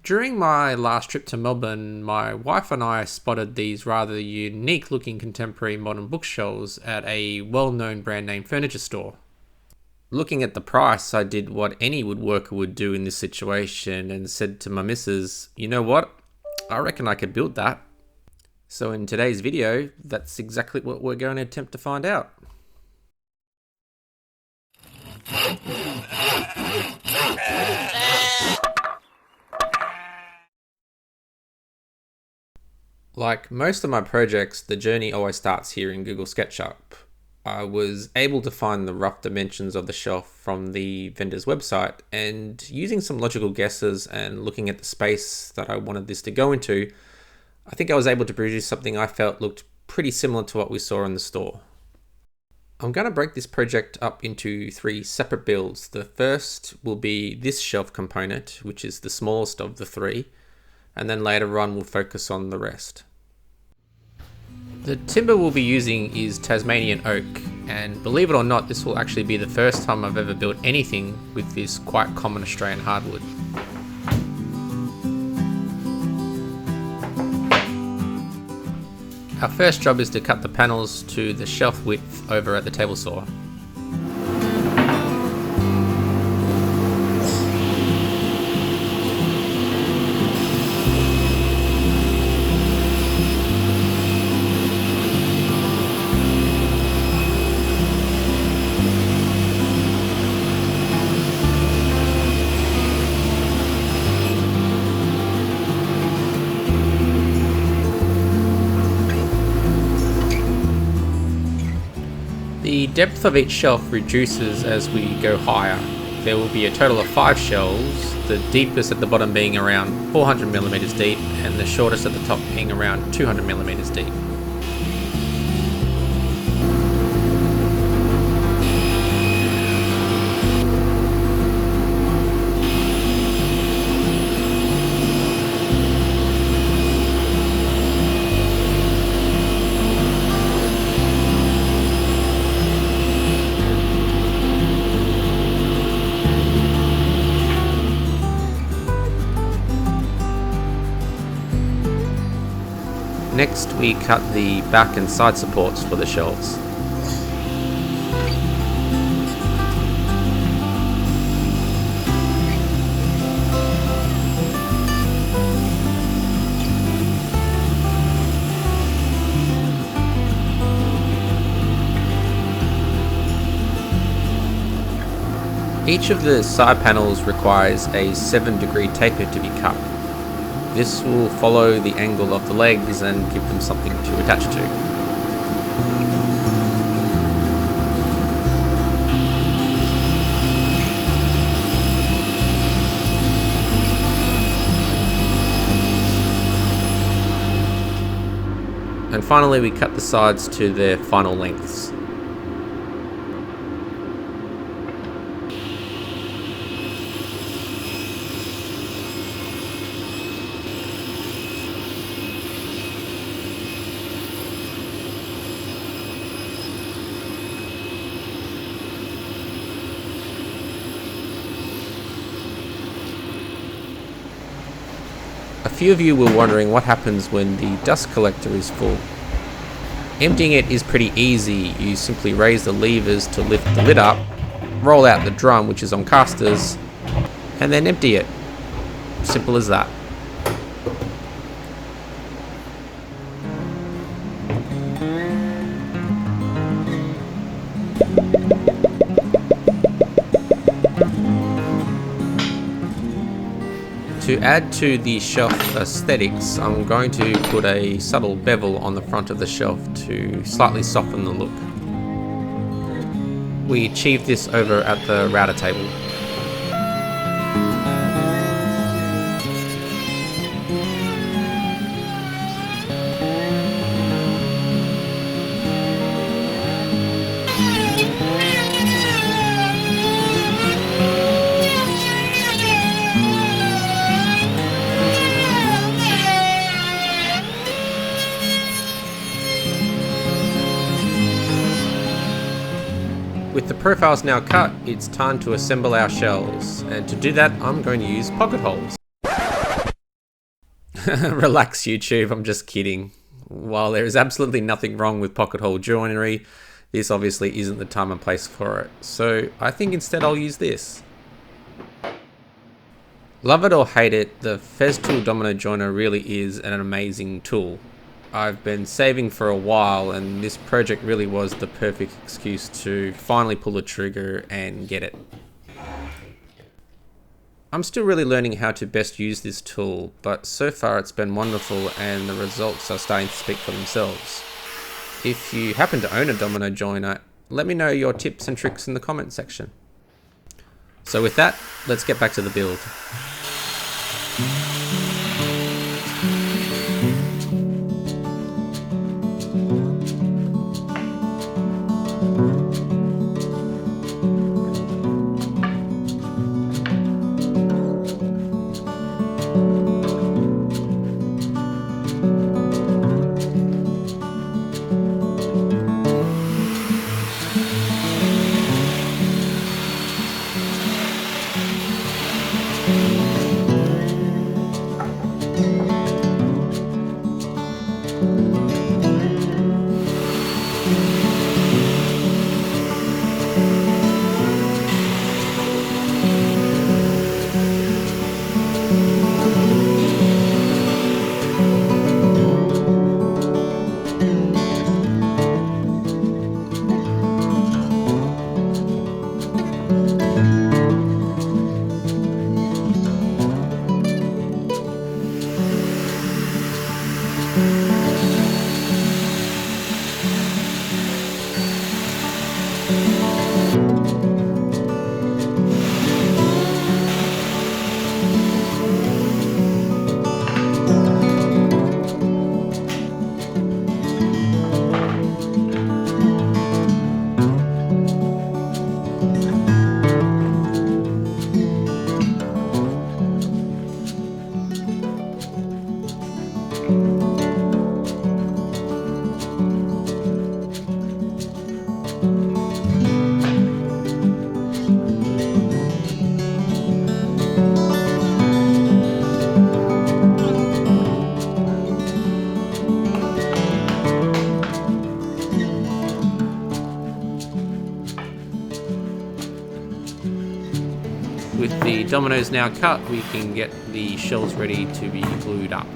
During my last trip to Melbourne, my wife and I spotted these rather unique looking contemporary modern bookshelves at a well-known brand name furniture store. Looking at the price, I did what any woodworker would do in this situation and said to my missus, you know what, I reckon I could build that. So in today's video, that's exactly what we're going to attempt to find out. Like most of my projects, the journey always starts here in Google SketchUp. I was able to find the rough dimensions of the shelf from the vendor's website, and using some logical guesses and looking at the space that I wanted this to go into, I think I was able to produce something I felt looked pretty similar to what we saw in the store. I'm going to break this project up into 3 separate builds. The first will be this shelf component, which is the smallest of the 3, and then later on we'll focus on the rest. The timber we'll be using is Tasmanian oak, and believe it or not, this will actually be the first time I've ever built anything with this quite common Australian hardwood. Our first job is to cut the panels to the shelf width over at the table saw. The depth of each shelf reduces as we go higher. There will be a total of 5 shelves, the deepest at the bottom being around 400mm deep and the shortest at the top being around 200mm deep. Next, we cut the back and side supports for the shelves. Each of the side panels requires a 7-degree taper to be cut. This will follow the angle of the legs and give them something to attach to. And finally, we cut the sides to their final lengths. A few of you were wondering what happens when the dust collector is full. Emptying it is pretty easy. You simply raise the levers to lift the lid up, roll out the drum which is on casters, and then empty it. Simple as that. To add to the shelf aesthetics, I'm going to put a subtle bevel on the front of the shelf to slightly soften the look. We achieved this over at the router table. With the profiles now cut, it's time to assemble our shells, and to do that I'm going to use pocket holes. Relax, YouTube, I'm just kidding. While there is absolutely nothing wrong with pocket hole joinery, this obviously isn't the time and place for it. So I think instead I'll use this. Love it or hate it, the Festool Domino Joiner really is an amazing tool. I've been saving for a while, and this project really was the perfect excuse to finally pull the trigger and get it. I'm still really learning how to best use this tool, but so far it's been wonderful and the results are starting to speak for themselves. If you happen to own a domino joiner, let me know your tips and tricks in the comment section. So with that, let's get back to the build. With the dominoes now cut, we can get the shells ready to be glued up.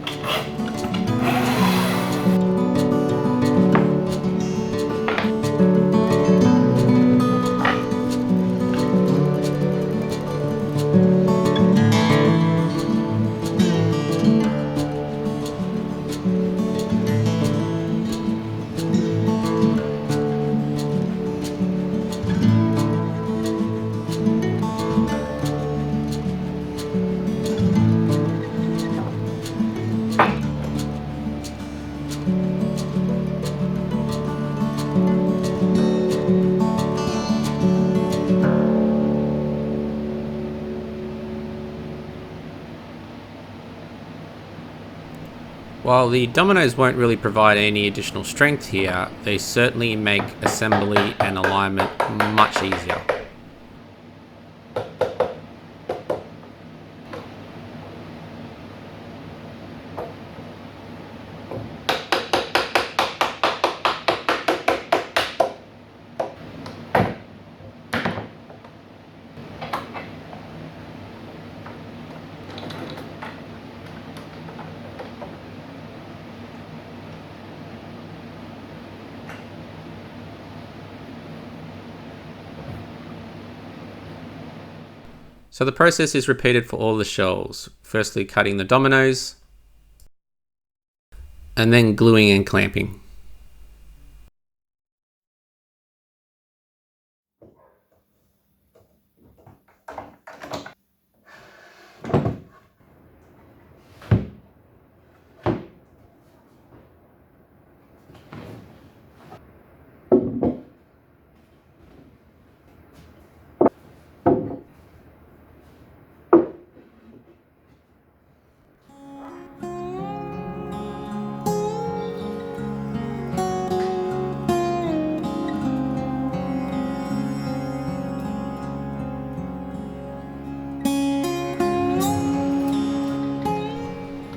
While the dominoes won't really provide any additional strength here, they certainly make assembly and alignment much easier. So the process is repeated for all the shells, firstly cutting the dominoes, and then gluing and clamping.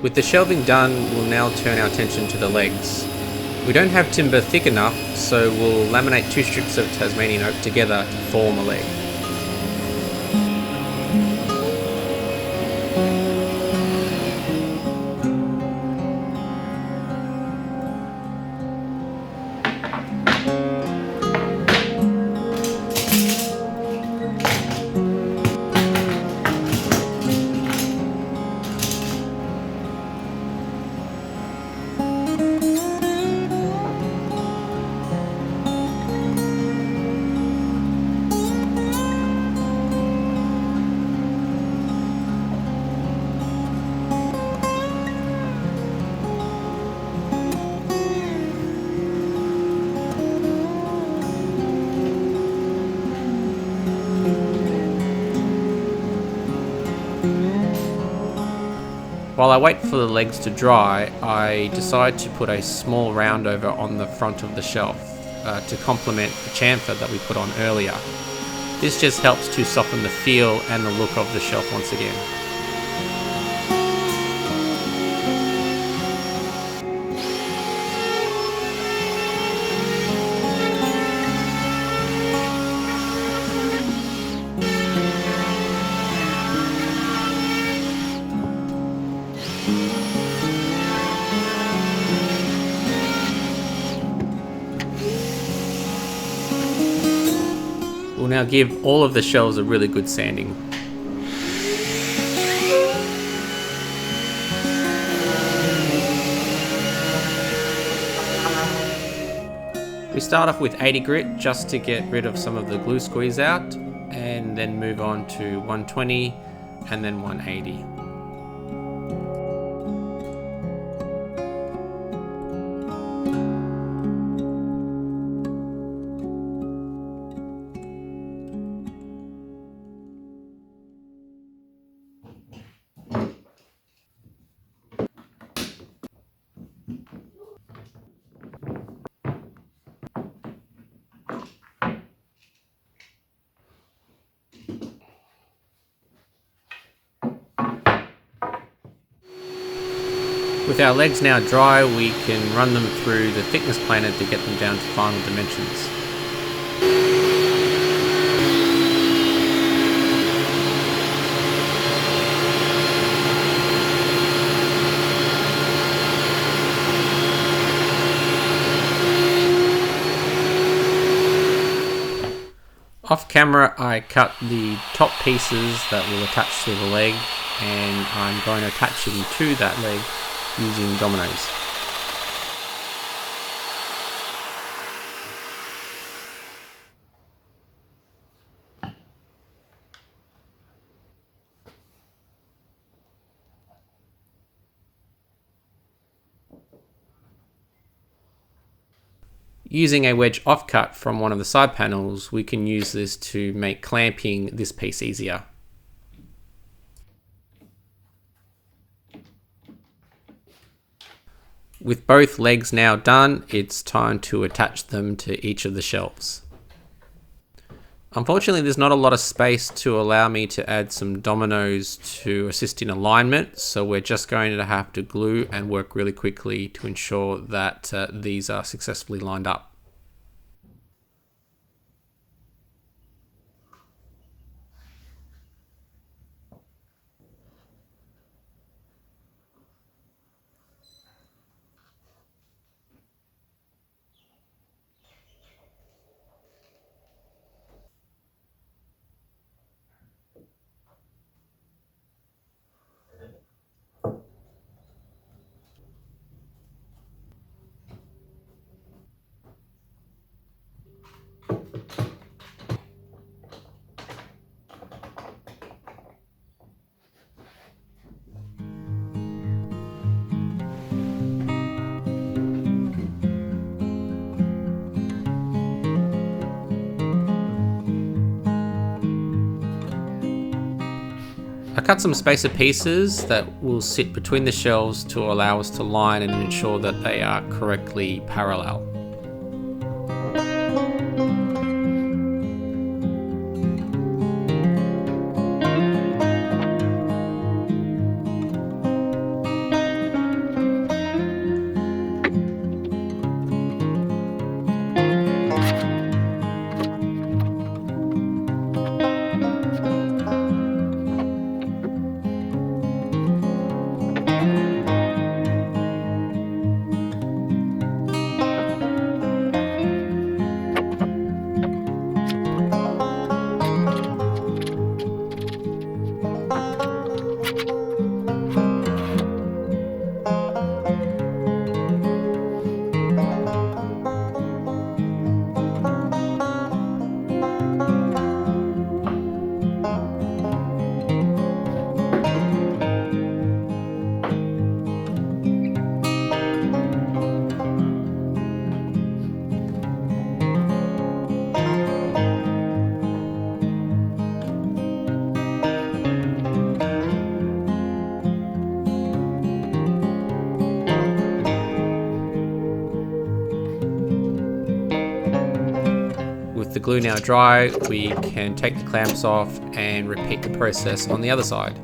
With the shelving done, we'll now turn our attention to the legs. We don't have timber thick enough, so we'll laminate 2 strips of Tasmanian oak together to form a leg. While I wait for the legs to dry, I decide to put a small roundover on the front of the shelf to complement the chamfer that we put on earlier. This just helps to soften the feel and the look of the shelf once again. We'll now give all of the shelves a really good sanding. We start off with 80 grit just to get rid of some of the glue squeeze out, and then move on to 120 and then 180. With our legs now dry, we can run them through the thickness planer to get them down to final dimensions. Off camera, I cut the top pieces that will attach to the leg, and I'm going to attach them to that leg using dominoes. Using a wedge offcut from one of the side panels, we can use this to make clamping this piece easier. With both legs now done, it's time to attach them to each of the shelves. Unfortunately, there's not a lot of space to allow me to add some dominoes to assist in alignment, so we're just going to have to glue and work really quickly to ensure that these are successfully lined up. I cut some spacer pieces that will sit between the shelves to allow us to line and ensure that they are correctly parallel. the glue now dry, we can take the clamps off and repeat the process on the other side.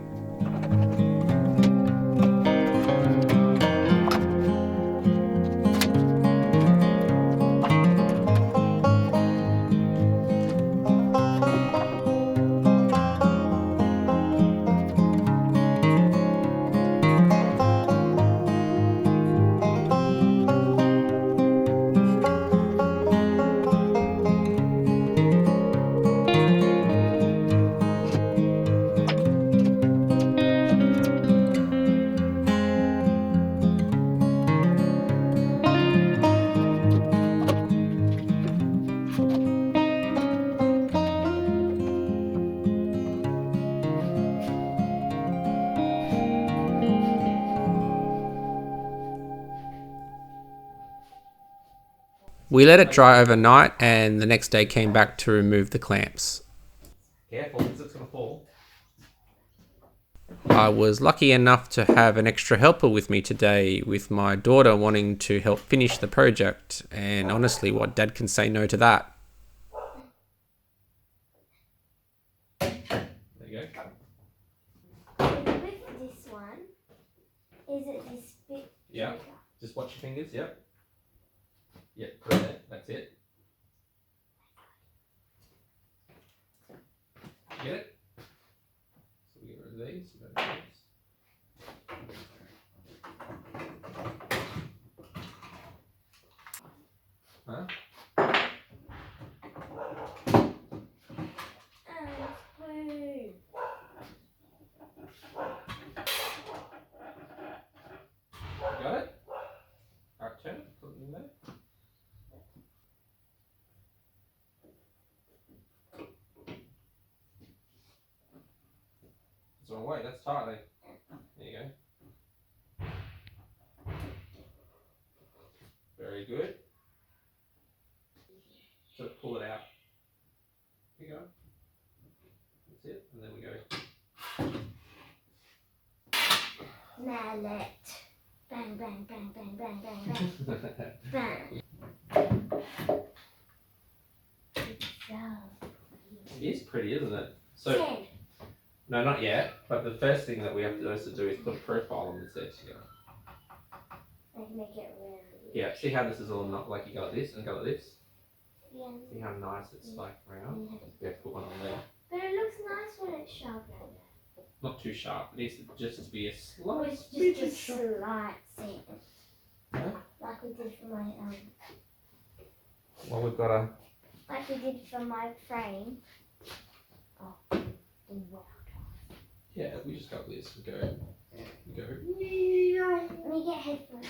We let it dry overnight and the next day came back to remove the clamps. Careful, because it's going to fall. I was lucky enough to have an extra helper with me today, with my daughter wanting to help finish the project, and honestly, what dad can say no to that? There you go. With this one, is it this bit? Yeah, just watch your fingers, yep. Yep, put it there, that's it. Get it? So we get rid of these, we go to these. Huh? Blue. Got it? Alright, turn it, put it in there. It's the wrong way, that's tight, eh? There you go. Very good. So pull it out. Here you go. That's it, and then we go. Mallet. Bang, bang, bang, bang, bang, bang, bang. Bang. It is pretty, isn't it? So, no, not yet. But the first thing that we have to do is put a profile on this edge here. Like make it round. Yeah. See how this is all not like you go like this and go like this. Yeah. See how nice it's like round. We have to put one on there. But it looks nice when it's sharp like that. Not too sharp. It needs to just be a slight. It's just a slight scent. Huh? Like we did for my Well, we've got a. Like we did for my frame. Oh, wow. Yeah, we just got this. We go. Let me get headphones.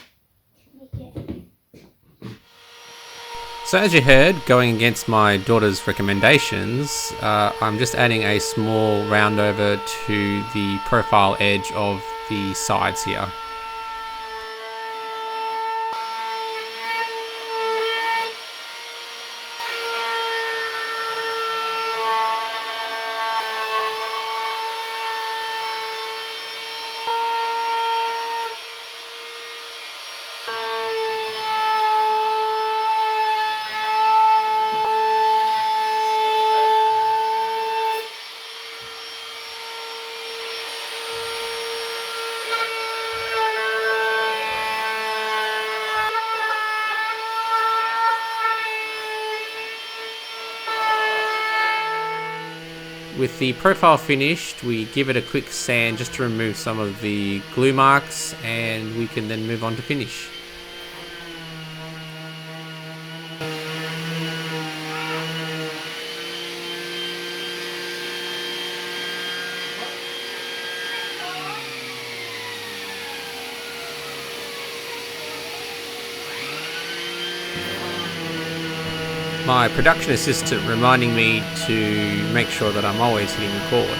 So as you heard, going against my daughter's recommendations, I'm just adding a small round over to the profile edge of the sides here. With the profile finished, we give it a quick sand just to remove some of the glue marks, and we can then move on to finish. My production assistant reminding me to make sure that I'm always hitting record.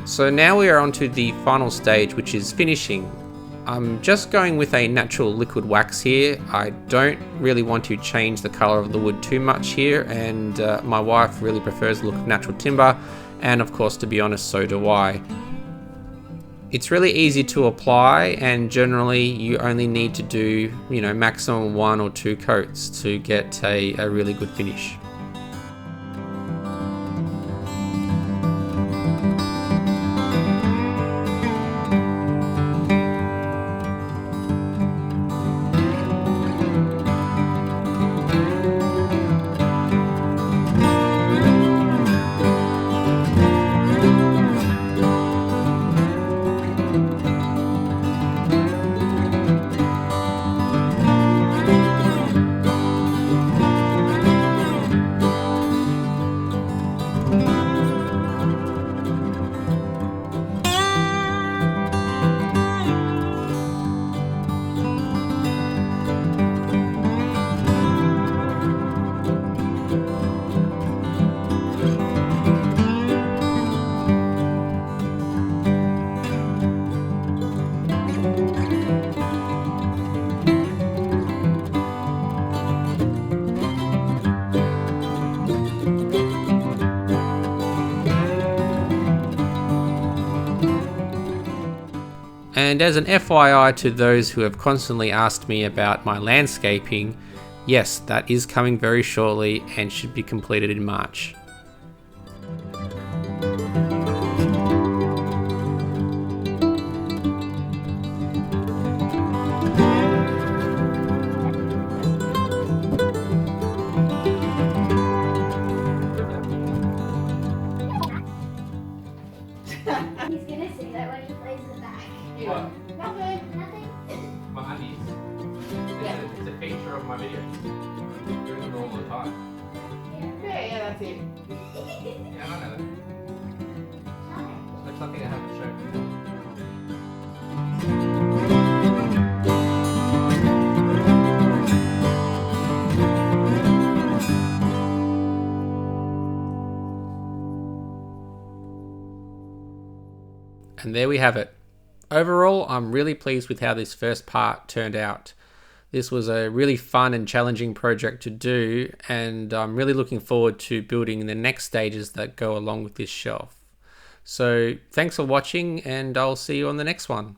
So now we are on to the final stage, which is finishing. I'm just going with a natural liquid wax here. I don't really want to change the color of the wood too much here, and my wife really prefers the look of natural timber, and of course, to be honest, so do I. It's really easy to apply, and generally you only need to do, maximum 1 or 2 coats to get a really good finish. And as an FYI to those who have constantly asked me about my landscaping, yes, that is coming very shortly and should be completed in March. He's gonna say that when he plays in the back. What? Nothing. My undies. It's a feature of my videos. Doing them all the time. Yeah, that's it. Yeah, I know that. That's something I haven't shown before. And there we have it. Overall, I'm really pleased with how this first part turned out. This was a really fun and challenging project to do, and I'm really looking forward to building the next stages that go along with this shelf. So thanks for watching, and I'll see you on the next one.